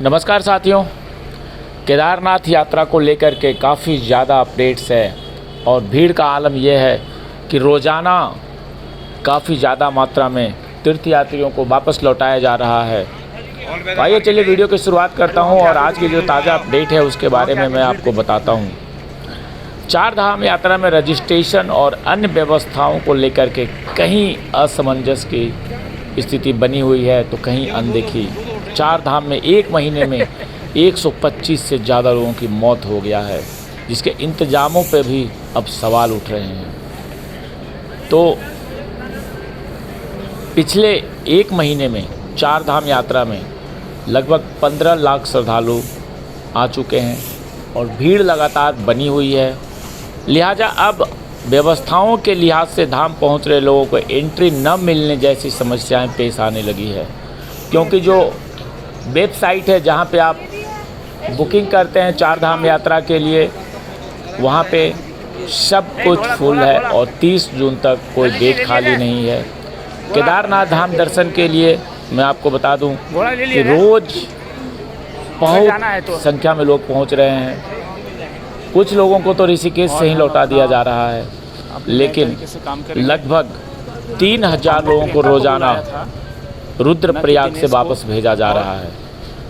नमस्कार साथियों, केदारनाथ यात्रा को लेकर के काफ़ी ज़्यादा अपडेट्स है और भीड़ का आलम यह है कि रोज़ाना काफ़ी ज़्यादा मात्रा में तीर्थयात्रियों को वापस लौटाया जा रहा है। आइए चलिए वीडियो की शुरुआत करता हूं और आज की जो ताज़ा अपडेट है उसके बारे में मैं आपको बताता हूं। चार धाम यात्रा में रजिस्ट्रेशन और अन्य व्यवस्थाओं को लेकर के कहीं असमंजस की स्थिति बनी हुई है तो कहीं अनदेखी। चार धाम में एक महीने में 125 से ज़्यादा लोगों की मौत हो गया है, जिसके इंतज़ामों पे भी अब सवाल उठ रहे हैं। तो पिछले एक महीने में चार धाम यात्रा में लगभग 15 लाख श्रद्धालु आ चुके हैं और भीड़ लगातार बनी हुई है। लिहाजा अब व्यवस्थाओं के लिहाज से धाम पहुंच रहे लोगों को एंट्री न मिलने जैसी समस्याएं पेश आने लगी है, क्योंकि जो वेबसाइट है जहां पे आप बुकिंग करते हैं चार धाम यात्रा के लिए, वहां पे सब कुछ फुल है और 30 जून तक कोई डेट खाली नहीं है। केदारनाथ धाम दर्शन के लिए मैं आपको बता दूं कि रोज़ बहुत संख्या में लोग पहुंच रहे हैं। कुछ लोगों को तो ऋषिकेश से ही लौटा दिया जा रहा है, लेकिन लगभग 3000 लोगों को रोज़ाना रुद्रप्रयाग से वापस भेजा जा रहा है।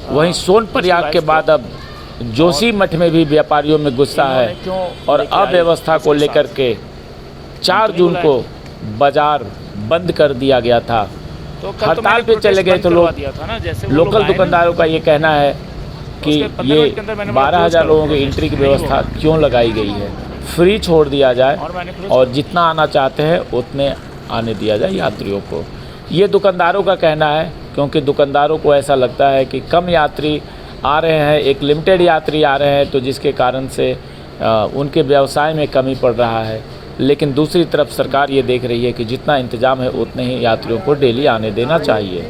वहीं सोनप्रयाग के बाद अब जोशीमठ में भी व्यापारियों में गुस्सा है और अव्यवस्था को लेकर के 4 जून को बाजार बंद कर दिया गया था। हड़ताल पे चले गए तो लोकल दुकानदारों का ये कहना है कि ये 12,000 लोगों की एंट्री की व्यवस्था क्यों लगाई गई है, फ्री छोड़ दिया जाए और जितना आना चाहते हैं उतने आने दिया जाए यात्रियों को। ये दुकानदारों का कहना है, क्योंकि दुकानदारों को ऐसा लगता है कि कम यात्री आ रहे हैं, एक लिमिटेड यात्री आ रहे हैं, तो जिसके कारण से उनके व्यवसाय में कमी पड़ रहा है। लेकिन दूसरी तरफ सरकार ये देख रही है कि जितना इंतज़ाम है उतने ही यात्रियों को डेली आने देना चाहिए।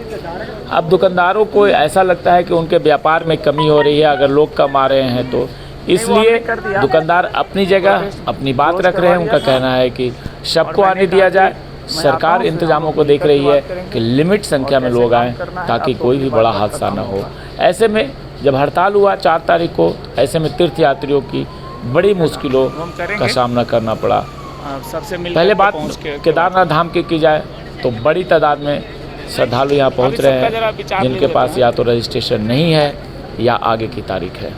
अब दुकानदारों को ऐसा लगता है कि उनके व्यापार में कमी हो रही है अगर लोग कम आ रहे हैं तो, इसलिए दुकानदार अपनी जगह अपनी बात रख रहे हैं। उनका कहना है कि सबको आने दिया जाए। सरकार इंतजामों को देख रही है कि लिमिट संख्या में लोग आएँ ताकि कोई भी बड़ा हादसा न हो। ऐसे में जब हड़ताल हुआ 4 तारीख को, ऐसे में तीर्थयात्रियों की बड़ी मुश्किलों का सामना करना पड़ा। पहले बात केदारनाथ धाम की जाए तो बड़ी तादाद में श्रद्धालु यहाँ पहुँच रहे हैं, जिनके पास या तो रजिस्ट्रेशन नहीं है या आगे की तारीख है।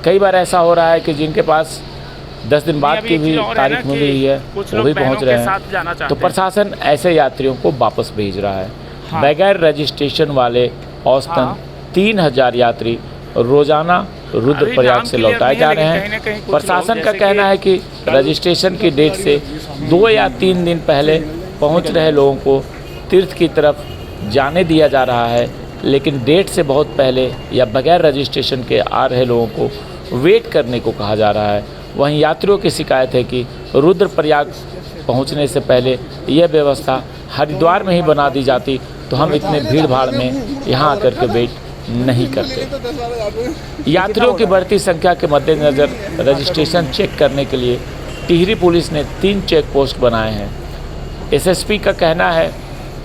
कई बार ऐसा हो रहा है कि जिनके पास 10 दिन बाद की भी तारीख मिली हुई है वो भी पहुँच रहे हैं। तो प्रशासन ऐसे यात्रियों को वापस भेज रहा है। बगैर रजिस्ट्रेशन वाले औसतन 3000 यात्री रोज़ाना रुद्रप्रयाग से लौटाए जा रहे हैं। प्रशासन का कहना है कि रजिस्ट्रेशन की डेट से 2 या 3 दिन पहले पहुंच रहे लोगों को तीर्थ की तरफ जाने दिया जा रहा है, लेकिन डेट से बहुत पहले या बगैर रजिस्ट्रेशन के आ रहे लोगों को वेट करने को कहा जा रहा है। वहीं यात्रियों की शिकायत है कि रुद्रप्रयाग पहुंचने से पहले यह व्यवस्था हरिद्वार में ही बना दी जाती तो हम इतने भीड़ भाड़ में यहाँ आकर के वेट नहीं करते। यात्रियों की बढ़ती संख्या के मद्देनज़र रजिस्ट्रेशन चेक करने के लिए टिहरी पुलिस ने 3 चेक पोस्ट बनाए हैं। एसएसपी का कहना है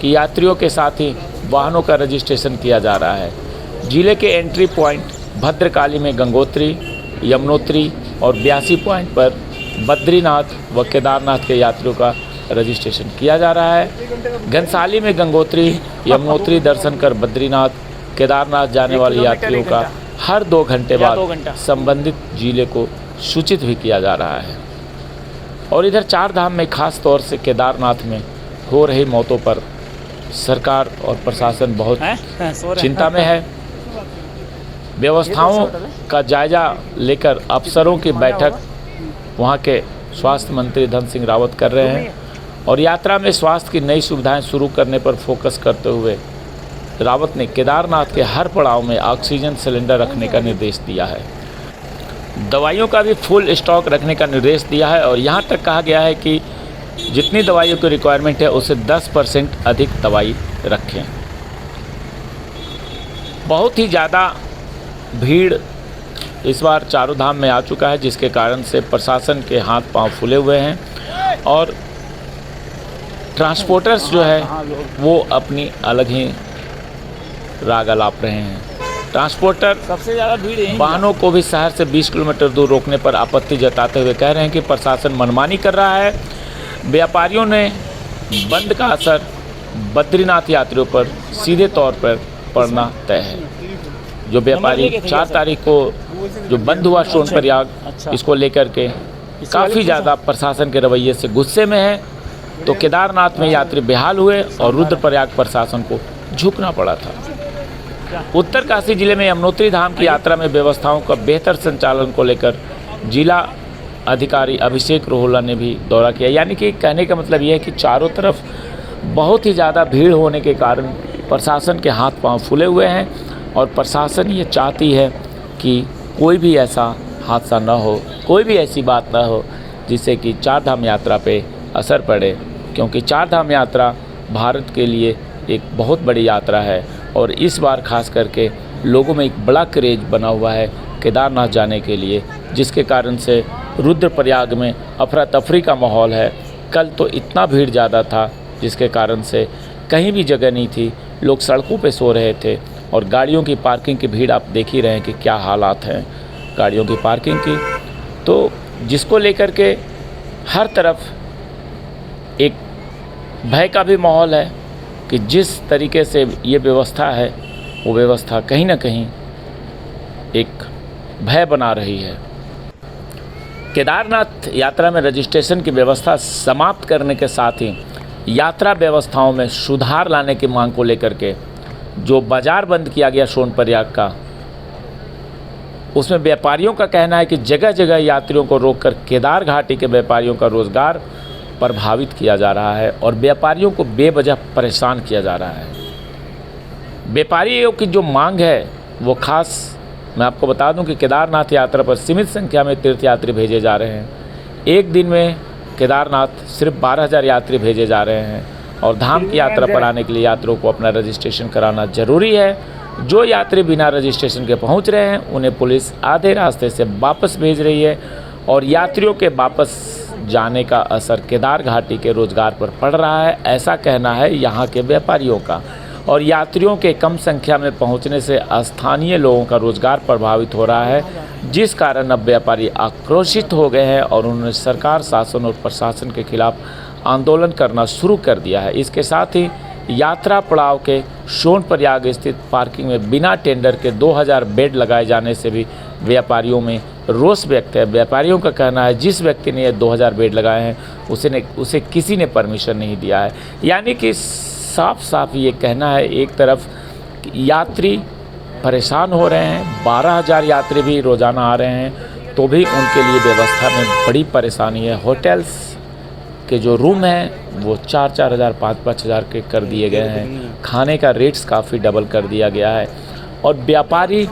कि यात्रियों के साथ ही वाहनों का रजिस्ट्रेशन किया जा रहा है। जिले के एंट्री पॉइंट भद्रकाली में गंगोत्री, यमुनोत्री और 82 पॉइंट पर बद्रीनाथ व केदारनाथ के यात्रियों का रजिस्ट्रेशन किया जा रहा है। घनसाली में गंगोत्री, यमुनोत्री दर्शन कर बद्रीनाथ, केदारनाथ जाने वाले यात्रियों का हर 2 घंटे बाद संबंधित जिले को सूचित भी किया जा रहा है। और इधर चार धाम में खास तौर से केदारनाथ में हो रही मौतों पर सरकार और प्रशासन बहुत चिंता में है। व्यवस्थाओं का जायजा लेकर अफसरों की बैठक वहां के स्वास्थ्य मंत्री धन सिंह रावत कर रहे हैं और यात्रा में स्वास्थ्य की नई सुविधाएं शुरू करने पर फोकस करते हुए रावत ने केदारनाथ के हर पड़ाव में ऑक्सीजन सिलेंडर रखने का निर्देश दिया है। दवाइयों का भी फुल स्टॉक रखने का निर्देश दिया है और यहाँ तक कहा गया है कि जितनी दवाइयों की रिक्वायरमेंट है उससे 10% अधिक दवाई रखें। बहुत ही ज़्यादा भीड़ इस बार चारों धाम में आ चुका है, जिसके कारण से प्रशासन के हाथ पांव फूले हुए हैं और ट्रांसपोर्टर्स जो है वो अपनी अलग ही राग अलाप रहे हैं। ट्रांसपोर्टर सबसे ज़्यादा भीड़ यहीं वाहनों को भी शहर से 20 किलोमीटर दूर रोकने पर आपत्ति जताते हुए कह रहे हैं कि प्रशासन मनमानी कर रहा है। व्यापारियों ने बंद का असर बद्रीनाथ यात्रियों पर सीधे तौर पर पड़ना तय है। जो व्यापारी 4 तारीख को जो बंद हुआ सोनप्रयाग, इसको लेकर के काफ़ी ज़्यादा प्रशासन के रवैये से गुस्से में है। तो केदारनाथ में यात्री बेहाल हुए और रुद्रप्रयाग प्रशासन को झुकना पड़ा था। उत्तरकाशी जिले में यमुनोत्री धाम की यात्रा में व्यवस्थाओं का बेहतर संचालन को लेकर जिला अधिकारी अभिषेक रोहला ने भी दौरा किया। यानी कि कहने का मतलब ये है कि चारों तरफ बहुत ही ज़्यादा भीड़ होने के कारण प्रशासन के हाथ पांव फूले हुए हैं और प्रशासन ये चाहती है कि कोई भी ऐसा हादसा न हो, कोई भी ऐसी बात न हो जिससे कि चार धाम यात्रा पे असर पड़े, क्योंकि चार धाम यात्रा भारत के लिए एक बहुत बड़ी यात्रा है और इस बार खास करके लोगों में एक बड़ा क्रेज बना हुआ है केदारनाथ जाने के लिए, जिसके कारण से रुद्रप्रयाग में अफरा तफरी का माहौल है। कल तो इतना भीड़ ज़्यादा था जिसके कारण से कहीं भी जगह नहीं थी, लोग सड़कों पे सो रहे थे और गाड़ियों की पार्किंग की भीड़ आप देख ही रहे हैं कि क्या हालात हैं गाड़ियों की पार्किंग की। तो जिसको लेकर के हर तरफ एक भय का भी माहौल है कि जिस तरीके से ये व्यवस्था है वो व्यवस्था कहीं ना कहीं एक भय बना रही है। केदारनाथ यात्रा में रजिस्ट्रेशन की व्यवस्था समाप्त करने के साथ ही यात्रा व्यवस्थाओं में सुधार लाने की मांग को लेकर के जो बाज़ार बंद किया गया सोनप्रयाग का, उसमें व्यापारियों का कहना है कि जगह जगह यात्रियों को रोककर केदार घाटी के व्यापारियों का रोज़गार प्रभावित किया जा रहा है और व्यापारियों को बेवजह परेशान किया जा रहा है। व्यापारियों की जो मांग है वो खास मैं आपको बता दूं कि केदारनाथ यात्रा पर सीमित संख्या में तीर्थयात्री भेजे जा रहे हैं। एक दिन में केदारनाथ सिर्फ 12,000 यात्री भेजे जा रहे हैं और धाम की यात्रा पर आने के लिए यात्रियों को अपना रजिस्ट्रेशन कराना ज़रूरी है। जो यात्री बिना रजिस्ट्रेशन के पहुंच रहे हैं उन्हें पुलिस आधे रास्ते से वापस भेज रही है और यात्रियों के वापस जाने का असर केदार घाटी के रोज़गार पर पड़ रहा है, ऐसा कहना है यहाँ के व्यापारियों का। और यात्रियों के कम संख्या में पहुँचने से स्थानीय लोगों का रोज़गार प्रभावित हो रहा है, जिस कारण अब व्यापारी आक्रोशित हो गए हैं और उन्होंने सरकार, शासन और प्रशासन के खिलाफ आंदोलन करना शुरू कर दिया है। इसके साथ ही यात्रा पड़ाव के सोनप्रयाग स्थित पार्किंग में बिना टेंडर के 2000 बेड लगाए जाने से भी व्यापारियों में रोष व्यक्त है। व्यापारियों का कहना है जिस व्यक्ति ने ये 2000 बेड लगाए हैं उसे किसी ने परमिशन नहीं दिया है। यानी कि साफ साफ ये कहना है, एक तरफ यात्री परेशान हो रहे हैं, 12,000 यात्री भी रोज़ाना आ रहे हैं तो भी उनके लिए व्यवस्था में बड़ी परेशानी है। होटल्स के जो रूम हैं वो 4-4 हज़ार 5-5 हज़ार के कर दिए गए हैं, खाने का रेट्स काफ़ी डबल कर दिया गया है और व्यापारी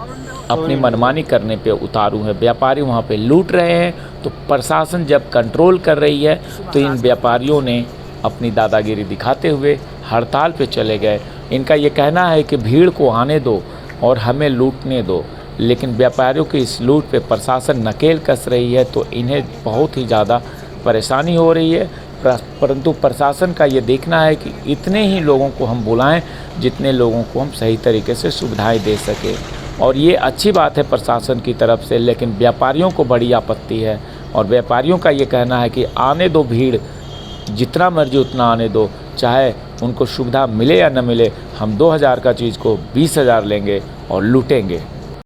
अपनी मनमानी करने पे उतारू हैं। व्यापारी वहाँ पे लूट रहे हैं, तो प्रशासन जब कंट्रोल कर रही है तो इन व्यापारियों ने अपनी दादागिरी दिखाते हुए हड़ताल पे चले गए। इनका ये कहना है कि भीड़ को आने दो और हमें लूटने दो, लेकिन व्यापारियों की इस लूट पे प्रशासन नकेल कस रही है तो इन्हें बहुत ही ज़्यादा परेशानी हो रही है। परंतु प्रशासन का ये देखना है कि इतने ही लोगों को हम बुलाएं जितने लोगों को हम सही तरीके से सुविधाएं दे सकें, और ये अच्छी बात है प्रशासन की तरफ से, लेकिन व्यापारियों को बड़ी आपत्ति है और व्यापारियों का ये कहना है कि आने दो भीड़, जितना मर्जी उतना आने दो, चाहे उनको सुविधा मिले या न मिले, हम 2000 का चीज़ को 20,000 लेंगे और लूटेंगे।